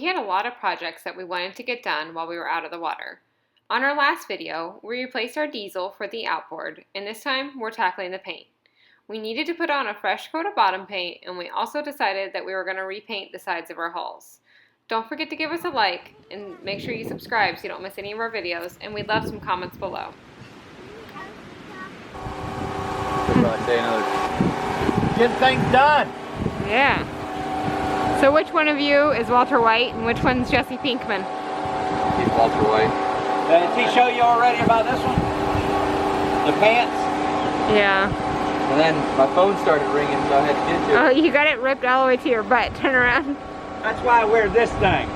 had a lot of projects that we wanted to get done while we were out of the water. On our last video, we replaced our diesel for the outboard, and this time we're tackling the paint. We needed to put on a fresh coat of bottom paint, and we also decided that we were going to repaint the sides of our hulls. Don't forget to give us a like, and make sure you subscribe so you don't miss any of our videos, and we'd love some comments below. Get things done! Yeah. So which one of you is Walter White, and which one's Jesse Pinkman? He's Walter White. Did he show you already about this one? The pants? Yeah. And then my phone started ringing, so I had to get to it. Oh, you got it ripped all the way to your butt. Turn around. That's why I wear this thing.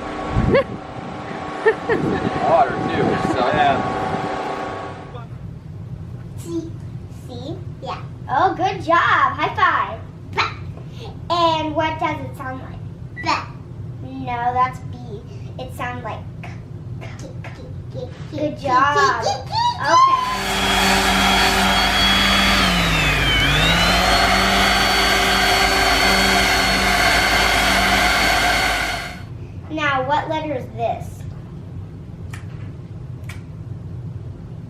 Water too, which sucks. Yeah. See? Yeah. Oh, good job. High five. Bah. And what does it sound like? Bah. No, that's B. It sounds like K. Good job. Okay. Now, what letter is this?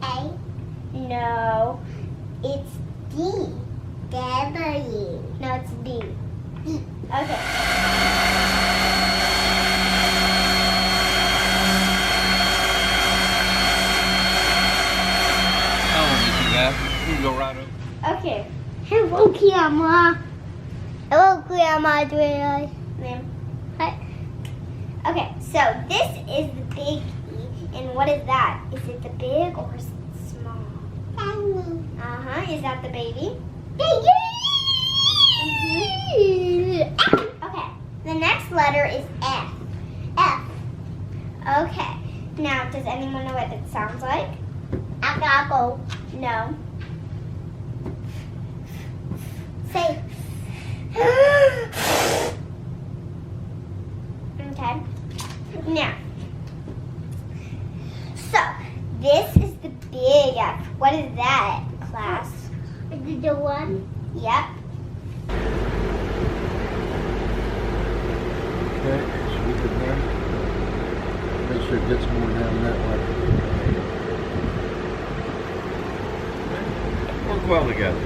A? No, it's D. W. No, it's D. Okay. How long did you do that? You can go right over. Okay. Hello, Grandma. Hello, Grandma. Hi. Okay, so this is the big E, and what is that? Is it the big or is it small? Is that the baby? Baby! Okay, the next letter is F. F. Okay, now does anyone know what it sounds like? Apple. No. Say. Okay. Now, so this is the big F. What is that, class? Is it the one? Yep. Okay, should we put down? Make sure it gets more down that way. Work well together.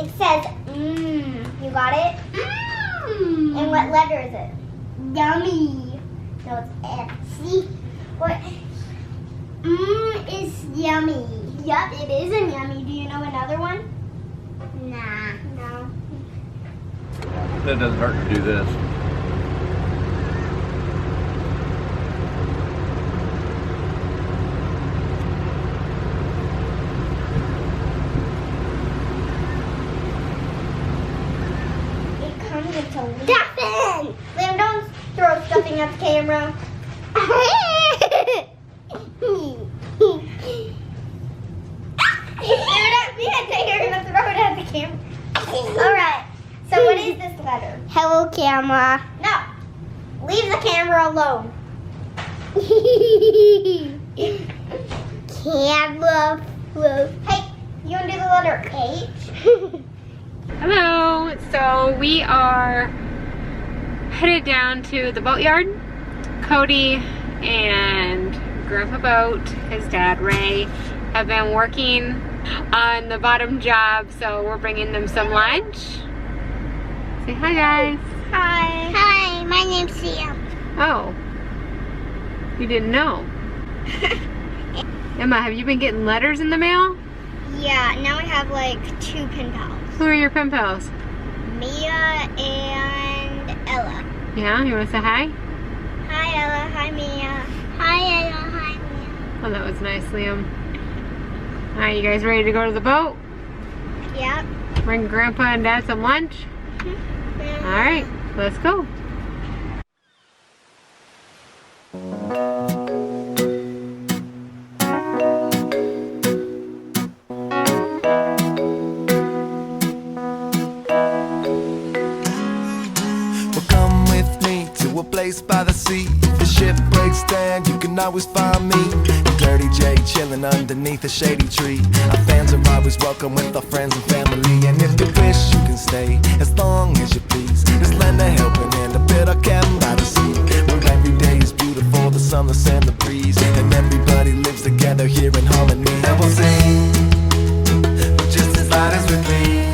It says You got it? And what letter is it? Yummy. No, it's F. See? What? Is yummy. Yup, it is a yummy. Do you know another one? Nah. No. That doesn't hurt to do this. Stuffing! Liam, don't throw stuffing at the camera. You're gonna throw it at the camera. Alright, so what is this letter? Hello, camera. No, leave the camera alone. Camera. Hey, you wanna do the letter H? Hello, so we are headed down to the boatyard. Cody and Grandpa Boat, his dad Ray, have been working on the bottom job, so we're bringing them some lunch. Say hi, guys. Hi. Hi, my name's Sam. Oh, you didn't know. Emma, have you been getting letters in the mail? Yeah, now I have like 2 pen pals. Who are your pen pals? Mia and Ella. Yeah, you want to say hi? Hi Ella, hi Mia. Hi Ella, hi Mia. Oh, that was nice, Liam. Alright, you guys ready to go to the boat? Yep. Bring Grandpa and Dad some lunch? Alright, let's go. Well, come with me to a place by the sea. If the ship breaks down, you can always find me. Dirty J chilling underneath a shady tree. Our fans are always welcome with our friends and family. And if you wish, you can stay as long as you please. Just lend a helping hand, a bit of cabin by the sea. Where every day is beautiful, the sunless and the breeze. And everybody lives together here in harmony. And we'll sing, but just as loud as we please.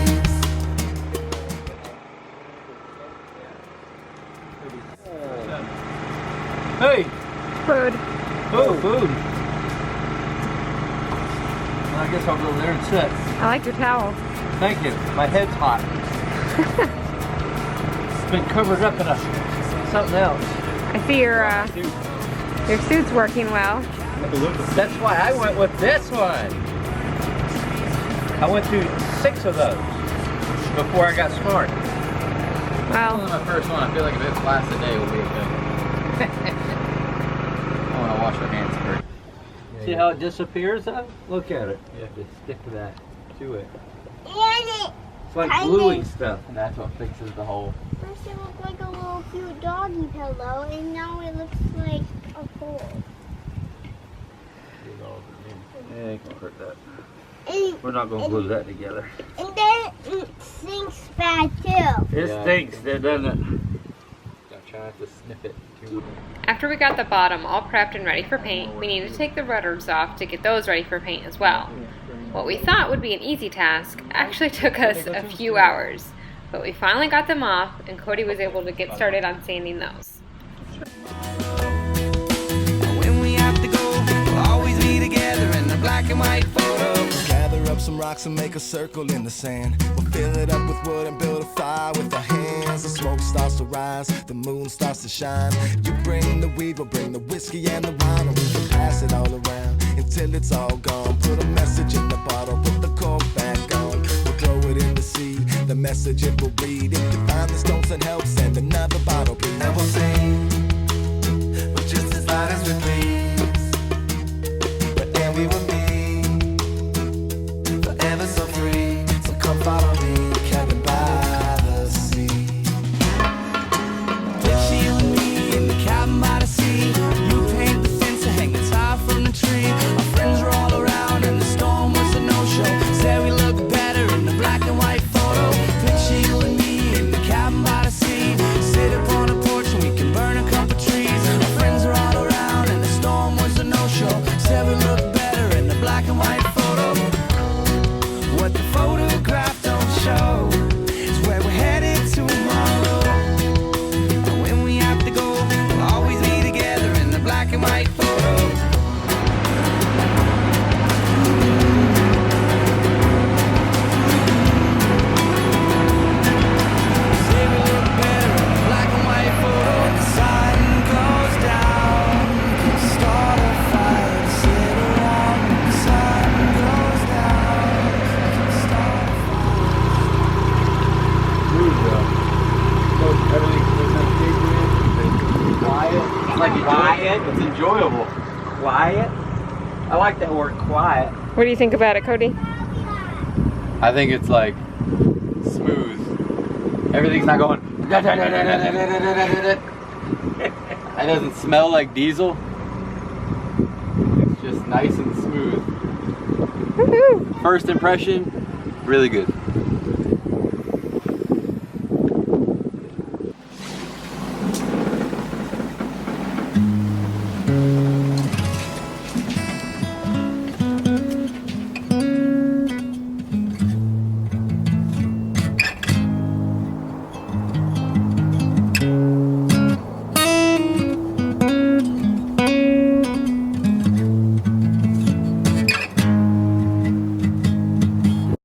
Hey! Food. Oh, food! Well, I guess I'll go over there and sit. I like your towel. Thank you. My head's hot. It's been covered up in something else. I see your suit's working well. That's why I went with this one. I went through 6 of those before I got smart. Well, This is my first one. I feel like if it lasts a day, we'll be okay. I want to wash our hands first. See how it disappears though? Look at it. You have to stick that to it. It's like gluey stuff. And that's what fixes the hole. First it looked like a little cute doggy pillow, and now it looks like a hole. Yeah, you can hurt that. And, We're not going to glue that together. and then it stinks bad too. It stinks, doesn't it? Don't try not to sniff it too much. after we got the bottom all prepped and ready for paint, we needed to take the rudders off to get those ready for paint as well. What we thought would be an easy task actually took us a few hours, but we finally got them off and Cody was able to get started on sanding those. When we have to go, we'll always be together in the black and white photo. Gather up some rocks and make a circle in the sand. We'll fill it up with wood and build a fire with our hands. The smoke starts to rise, the moon starts to shine. You bring the weed, we'll bring the whiskey and the wine, and we can pass it all around until it's all gone. Put a message in the bottle, put the cork back on. We'll throw it in the sea, the message it will read. If you find the stones and help, send another bottle, please. And we'll sing, but just as loud as we please. But then we will be forever so free. So come follow me, cabin by the sea. Picture you and me in the cabin by the sea. You paint the fence and hang the tie from the tree. Our friends were all around and the storm was a no-show. Said we look better in the black and white photo. Picture you and me in the cabin by the sea. Sit up on a porch and we can burn a couple trees. Our friends were all around and the storm was a no-show. Said we look better in the black and white photo. What the photograph don't show is where we're headed tomorrow. When we have to go, we'll always be together in the black and white photo. Say we look better in the black and white photo. When the sun goes down, start a fire to sit around. When the sun goes down, start a Quiet. It's like quiet. It's enjoyable. Quiet? I like that word quiet. What do you think about it, Cody? I think it's like smooth. Everything's not going. It doesn't smell like diesel. It's just nice and smooth. Woohoo! First impression, really good.